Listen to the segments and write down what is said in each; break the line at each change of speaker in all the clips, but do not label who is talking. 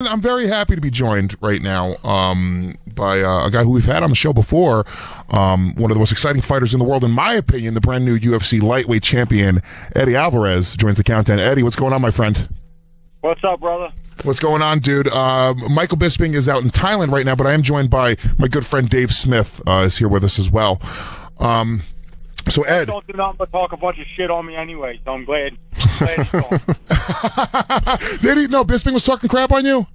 I'm very happy to be joined right now by a guy who we've had on the show before, one of the most exciting fighters in the world, in my opinion, the brand new UFC lightweight champion, Eddie Alvarez, joins the countdown. Eddie, what's going on, my friend?
What's up, brother?
What's going on, dude? Michael Bisping is out in Thailand right now, but I am joined by my good friend Dave Smith, is here with us as well. So Ed,
don't do nothing but talk a bunch of shit on me anyway. So I'm glad he's gone.
Did he? No, Bisping was talking crap on you.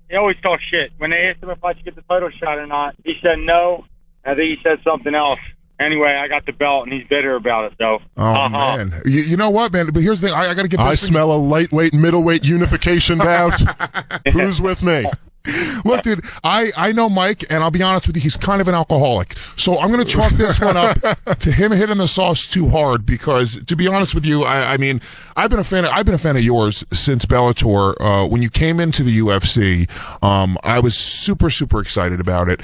He always talks shit. When they asked him if I should get the title shot or not, he said no. I think he said something else. Anyway, I got the belt, and he's bitter about it, though.
Oh, man. You know what, man? But here's the thing. I got to get Bisping.
I smell a lightweight, middleweight unification bout. Who's with me?
Look, dude, I know Mike, and I'll be honest with you, he's kind of an alcoholic. So I'm going to chalk this one up to him hitting the sauce too hard because, to be honest with you, I mean, I've been a fan of yours since Bellator. When you came into the UFC, I was super, super excited about it.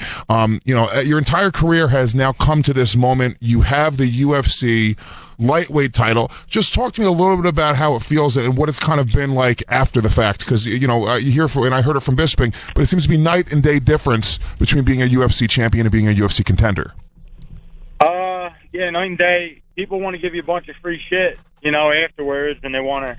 Your entire career has now come to this moment. You have the UFC lightweight title. Just talk to me a little bit about how it feels and what it's kind of been like after the fact, because you hear and I heard it from Bisping, but it seems to be night and day difference between being a UFC champion and being a UFC contender.
Yeah, night and day. People want to give you a bunch of free shit, afterwards, and they want to,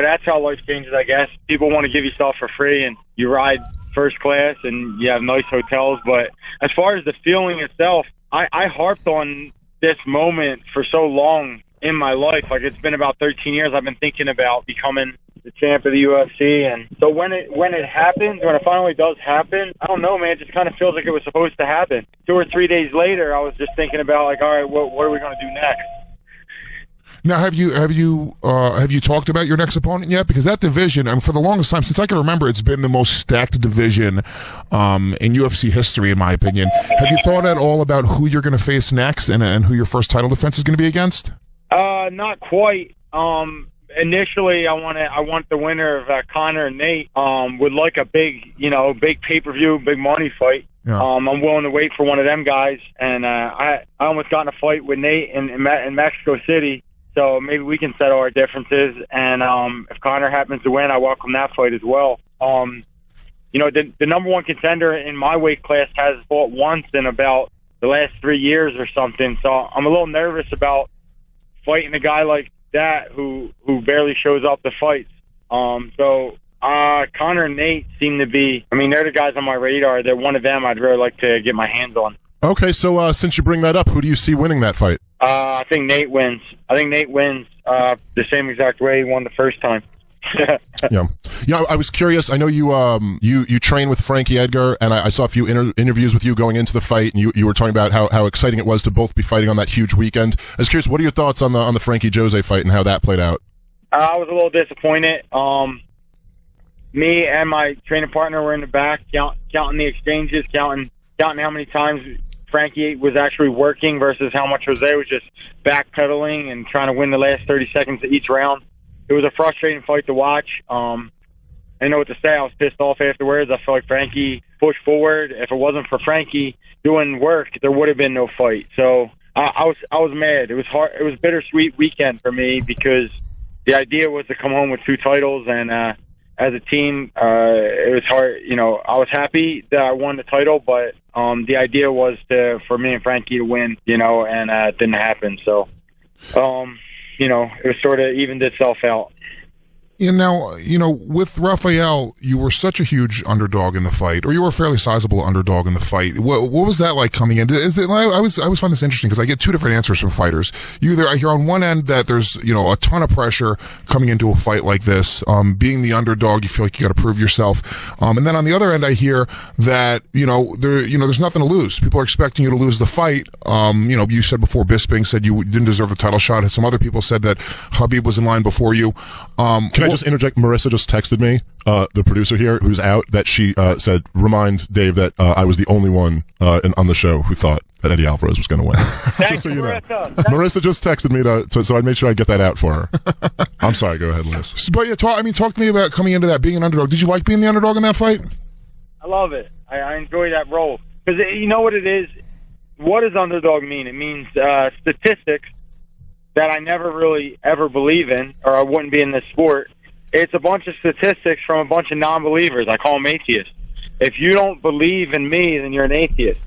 that's how life changes, I guess. People want to give you stuff for free, and you ride first class, and you have nice hotels. But as far as the feeling itself, I harped on this moment for so long in my life. Like, it's been about 13 years I've been thinking about becoming the champ of the UFC, and so when it happens, when it finally does happen, I don't know, man, it just kind of feels like it was supposed to happen. 2 or 3 days later, I was just thinking about, like, all right, what are we going to do next?
Now, have you talked about your next opponent yet? Because that division, and for the longest time, since I can remember, it's been the most stacked division in UFC history, in my opinion. Have you thought at all about who you're going to face next and who your first title defense is going to be against?
Not quite. Initially, I want the winner of Conor and Nate. Would like a big pay-per-view, big money fight. Yeah. I'm willing to wait for one of them guys, and I almost got in a fight with Nate in Mexico City. So maybe we can settle our differences, and if Conor happens to win, I welcome that fight as well. The number one contender in my weight class has fought once in about the last 3 years or something. So I'm a little nervous about fighting a guy like that who barely shows up to fights. Conor and Nate seem to be, they're the guys on my radar. They're one of them I'd really like to get my hands on.
Okay, so since you bring that up, who do you see winning that fight?
I think Nate wins. The same exact way he won the first time.
Yeah. I was curious. I know you train with Frankie Edgar, and I saw a few interviews with you going into the fight, and you were talking about how exciting it was to both be fighting on that huge weekend. I was curious, what are your thoughts on the Frankie Jose fight and how that played out?
I was a little disappointed. Me and my training partner were in the back counting the exchanges, counting how many times Frankie was actually working versus how much Jose was just backpedaling and trying to win the last 30 seconds of each round. It was a frustrating fight to watch. I didn't know what to say. I was pissed off afterwards. I felt like Frankie pushed forward. If it wasn't for Frankie doing work, there would have been no fight. So I was mad. It was hard. It was a bittersweet weekend for me because the idea was to come home with 2 titles, and as a team, it was hard. I was happy that I won the title, but the idea was for me and Frankie to win, and it didn't happen. So, it was sort of evened itself out.
With Rafael, you were such a huge underdog in the fight, or you were a fairly sizable underdog in the fight. What was that like coming in? I always find this interesting because I get 2 different answers from fighters. I hear on one end that there's a ton of pressure coming into a fight like this. Being the underdog, you feel like you got to prove yourself. And then on the other end, I hear that there's nothing to lose. People are expecting you to lose the fight. You said before Bisping said you didn't deserve the title shot. Some other people said that Khabib was in line before you.
Can I just interject? Marissa just texted me, the producer here, who's out, that she said, remind Dave that I was the only one on the show who thought that Eddie Alvarez was going to win.
Thanks,
so
Marissa.
Marissa just texted me, so I made sure I get that out for her. I'm sorry, go ahead, Liz.
But talk to me about coming into that, being an underdog. Did you like being the underdog in that fight?
I love it. I enjoy that role. Because you know what it is? What does underdog mean? It means statistics that I never really ever believe in, or I wouldn't be in this sport. it's a bunch of statistics from a bunch of non-believers. I call them atheists. If you don't believe in me, then you're an atheist.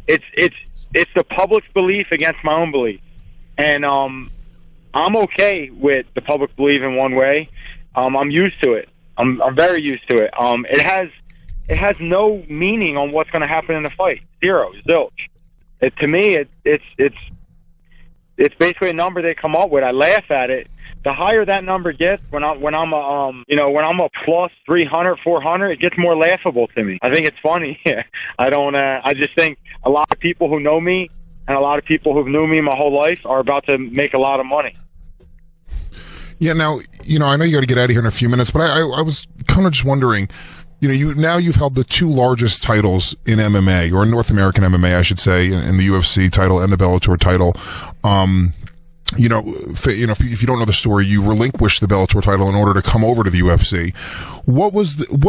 It's the public's belief against my own belief, and I'm okay with the public believing one way. I'm used to it. I'm very used to it. It has no meaning on what's going to happen in the fight. Zero, zilch. To me, it's basically a number they come up with. I laugh at it. The higher that number gets, when I'm a plus 300, 400, it gets more laughable to me. I think it's funny. I just think a lot of people who know me and a lot of people who've known me my whole life are about to make a lot of money.
Yeah. Now, I know you got to get out of here in a few minutes, but I was kind of just wondering. You've held the two largest titles in MMA, or in North American MMA, I should say, in the UFC title and the Bellator title. If you don't know the story, you relinquished the Bellator title in order to come over to the UFC. What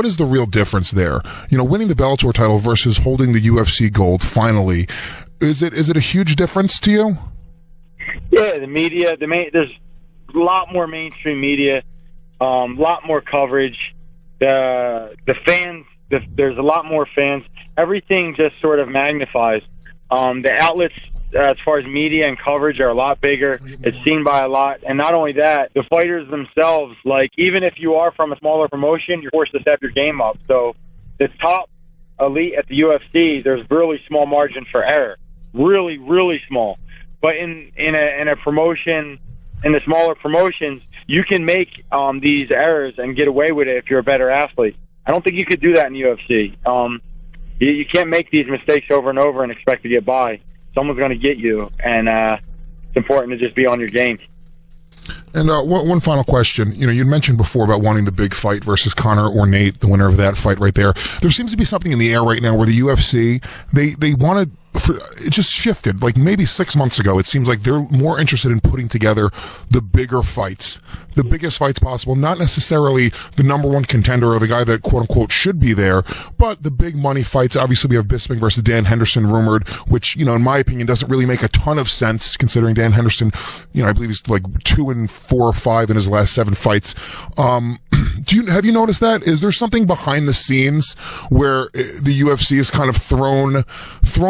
is the real difference there? Winning the Bellator title versus holding the UFC gold finally. Is it a huge difference to you?
Yeah, the media, there's a lot more mainstream media, a lot more coverage. The fans, there's a lot more fans. Everything just sort of magnifies. The outlets, as far as media and coverage, are a lot bigger. It's seen by a lot. And not only that, the fighters themselves, like, even if you are from a smaller promotion, you're forced to step your game up. So the top elite at the UFC, there's really small margin for error. Really, really small. But in a promotion, in the smaller promotions, you can make these errors and get away with it if you're a better athlete. I don't think you could do that in the UFC. You can't make these mistakes over and over and expect to get by. Someone's going to get you, and it's important to just be on your game.
And one final question. You'd mentioned before about wanting the big fight versus Conor or Nate, the winner of that fight right there. There seems to be something in the air right now where the UFC, they wanted... it just shifted. Like maybe 6 months ago, it seems like they're more interested in putting together the bigger fights, the biggest fights possible, not necessarily the number one contender or the guy that quote unquote should be there, but the big money fights. Obviously, we have Bisping versus Dan Henderson rumored, which, in my opinion, doesn't really make a ton of sense considering Dan Henderson, I believe he's like 2-4 or 5 in his last 7 fights. Have you noticed that? Is there something behind the scenes where the UFC has kind of thrown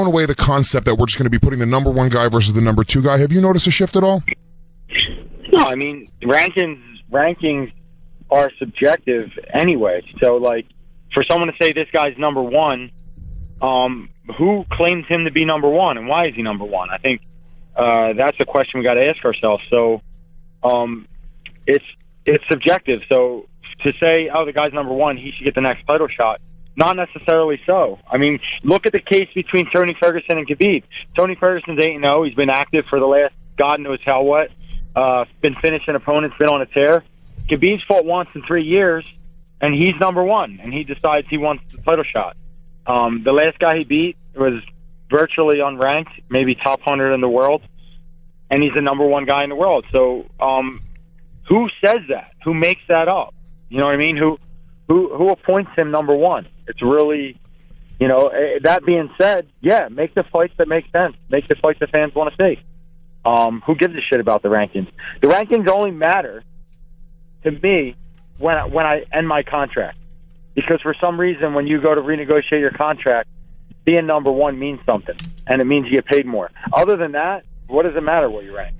away the concept that we're just going to be putting the number one guy versus the number 2 guy? Have you noticed a shift at all?
No, I mean, rankings are subjective anyway. So, like, for someone to say this guy's number 1, who claims him to be number 1 and why is he number 1? I think that's a question we got to ask ourselves. So, it's subjective. So to say, oh, the guy's number 1, he should get the next title shot. Not necessarily so. I mean, look at the case between Tony Ferguson and Khabib. Tony Ferguson's 8-0. He's been active for the last God knows how what. Been finishing opponents, been on a tear. Khabib's fought once in 3 years, and he's number 1, and he decides he wants the title shot. The last guy he beat was virtually unranked, maybe top 100 in the world, and he's the number 1 guy in the world. So who says that? Who makes that up? You know what I mean? Who appoints him number 1? It's really, that being said, yeah, make the fights that make sense. Make the fights that fans want to see. Who gives a shit about the rankings? The rankings only matter to me when I end my contract. Because for some reason, when you go to renegotiate your contract, being number 1 means something. And it means you get paid more. Other than that, what does it matter where you rank?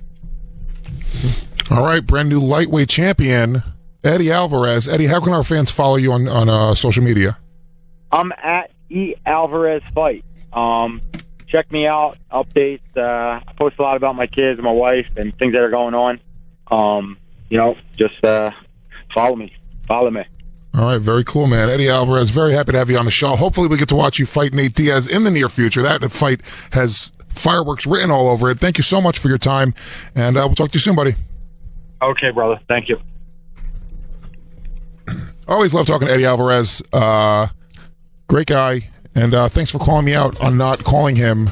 All right, brand new lightweight champion, Eddie Alvarez. Eddie, how can our fans follow you on social media? I'm
at E Alvarez Fight. Check me out, updates. I post a lot about my kids, my wife, and things that are going on. Just follow me. Follow me.
All right, very cool, man. Eddie Alvarez, very happy to have you on the show. Hopefully we get to watch you fight Nate Diaz in the near future. That fight has fireworks written all over it. Thank you so much for your time, and we'll talk to you soon, buddy.
Okay, brother. Thank you.
Always love talking to Eddie Alvarez. Great guy. And thanks for calling me out on not calling him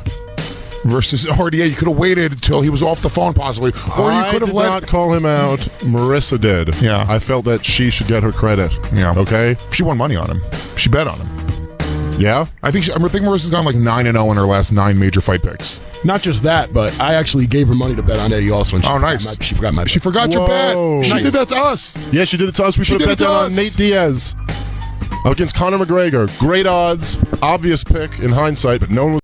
versus RDA. You could have waited until he was off the phone, possibly. Or you could have
not call him out. Marissa did.
Yeah.
I felt that she should get her credit.
Yeah.
Okay?
She won money on him. She bet on him.
Yeah?
I think Marissa's gone like 9-0 in her last 9 major fight picks.
Not just that, but I actually gave her money to bet on Eddie also. And she forgot my bet.
She forgot your bet. She did that to us.
Yeah, she did it to us. We put a bet down on Nate Diaz against Conor McGregor. Great odds. Obvious pick in hindsight, but no one was